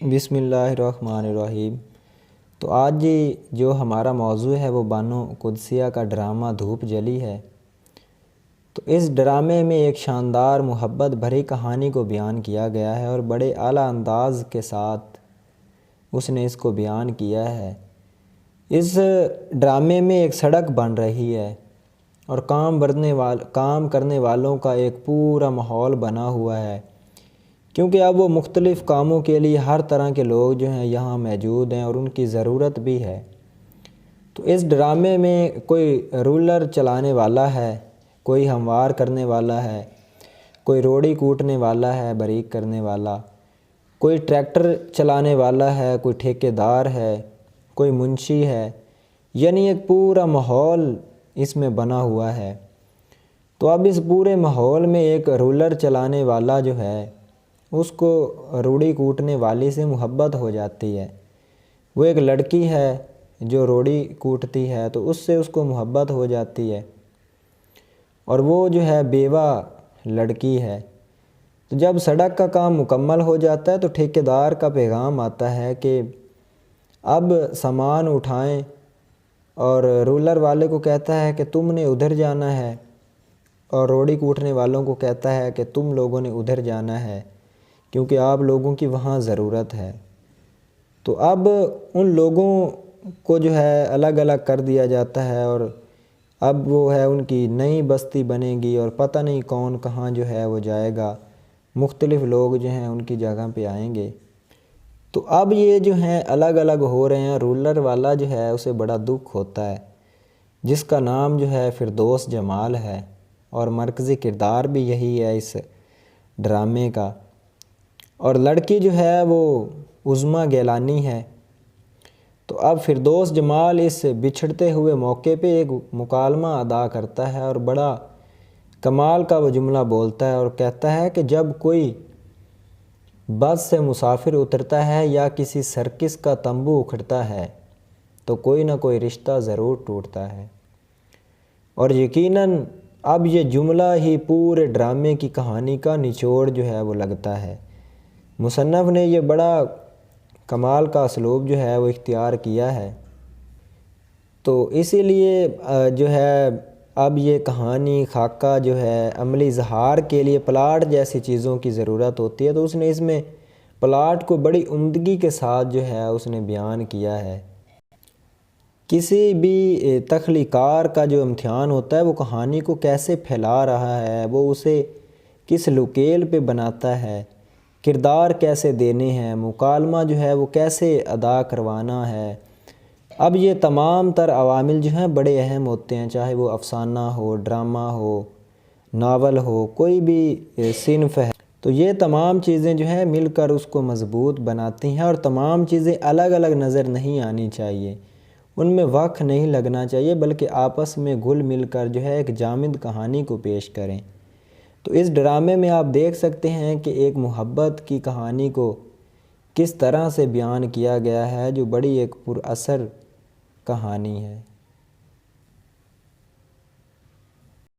بسم اللہ الرحمن الرحیم۔ تو آج جو ہمارا موضوع ہے وہ بانو قدسیہ کا ڈرامہ دھوپ جلی ہے۔ تو اس ڈرامے میں ایک شاندار محبت بھری کہانی کو بیان کیا گیا ہے اور بڑے اعلیٰ انداز کے ساتھ اس نے اس کو بیان کیا ہے۔ اس ڈرامے میں ایک سڑک بن رہی ہے اور کام کرنے والوں کا ایک پورا ماحول بنا ہوا ہے، کیونکہ اب وہ مختلف کاموں کے لیے ہر طرح کے لوگ جو ہیں یہاں موجود ہیں اور ان کی ضرورت بھی ہے۔ تو اس ڈرامے میں کوئی رولر چلانے والا ہے، کوئی ہموار کرنے والا ہے، کوئی روڑی کوٹنے والا ہے باریک کرنے والا، کوئی ٹریکٹر چلانے والا ہے، کوئی ٹھیکیدار ہے، کوئی منشی ہے، یعنی ایک پورا ماحول اس میں بنا ہوا ہے۔ تو اب اس پورے ماحول میں ایک رولر چلانے والا جو ہے اس کو روڑی کوٹنے والی سے محبت ہو جاتی ہے۔ وہ ایک لڑکی ہے جو روڑی کوٹتی ہے تو اس سے اس کو محبت ہو جاتی ہے، اور وہ جو ہے بیوہ لڑکی ہے۔ تو جب سڑک کا کام مکمل ہو جاتا ہے تو ٹھیکیدار کا پیغام آتا ہے کہ اب سامان اٹھائیں، اور رولر والے کو کہتا ہے کہ تم نے ادھر جانا ہے، اور روڑی کوٹنے والوں کو کہتا ہے کہ تم لوگوں نے ادھر جانا ہے کیونکہ آپ لوگوں کی وہاں ضرورت ہے۔ تو اب ان لوگوں کو جو ہے الگ الگ کر دیا جاتا ہے، اور اب وہ ہے ان کی نئی بستی بنے گی اور پتہ نہیں کون کہاں جو ہے وہ جائے گا، مختلف لوگ جو ہیں ان کی جگہ پہ آئیں گے۔ تو اب یہ جو ہیں الگ الگ ہو رہے ہیں۔ رولر والا جو ہے اسے بڑا دکھ ہوتا ہے، جس کا نام جو ہے فردوس جمال ہے، اور مرکزی کردار بھی یہی ہے اس ڈرامے کا۔ اور لڑکی جو ہے وہ عظمیٰ گیلانی ہے۔ تو اب فردوس جمال اس بچھڑتے ہوئے موقع پہ ایک مکالمہ ادا کرتا ہے اور بڑا کمال کا وہ جملہ بولتا ہے اور کہتا ہے کہ جب کوئی بس سے مسافر اترتا ہے یا کسی سرکس کا تمبو اکھڑتا ہے تو کوئی نہ کوئی رشتہ ضرور ٹوٹتا ہے۔ اور یقیناً اب یہ جملہ ہی پورے ڈرامے کی کہانی کا نچوڑ جو ہے وہ لگتا ہے۔ مصنف نے یہ بڑا کمال کا اسلوب جو ہے وہ اختیار کیا ہے، تو اسی لیے جو ہے اب یہ کہانی خاکہ جو ہے عملی اظہار کے لیے پلاٹ جیسی چیزوں کی ضرورت ہوتی ہے، تو اس نے اس میں پلاٹ کو بڑی عمدگی کے ساتھ جو ہے اس نے بیان کیا ہے۔ کسی بھی تخلیقار کا جو امتحان ہوتا ہے وہ کہانی کو کیسے پھیلا رہا ہے، وہ اسے کس لوکیل پہ بناتا ہے، کردار کیسے دینے ہیں، مکالمہ جو ہے وہ کیسے ادا کروانا ہے۔ اب یہ تمام تر عوامل جو ہیں بڑے اہم ہوتے ہیں، چاہے وہ افسانہ ہو، ڈرامہ ہو، ناول ہو، کوئی بھی صنف ہے۔ تو یہ تمام چیزیں جو ہیں مل کر اس کو مضبوط بناتی ہیں، اور تمام چیزیں الگ الگ نظر نہیں آنی چاہیے، ان میں وقت نہیں لگنا چاہیے، بلکہ آپس میں گھل مل کر جو ہے ایک جامد کہانی کو پیش کریں۔ تو اس ڈرامے میں آپ دیکھ سکتے ہیں کہ ایک محبت کی کہانی کو کس طرح سے بیان کیا گیا ہے، جو بڑی ایک پر اثر کہانی ہے۔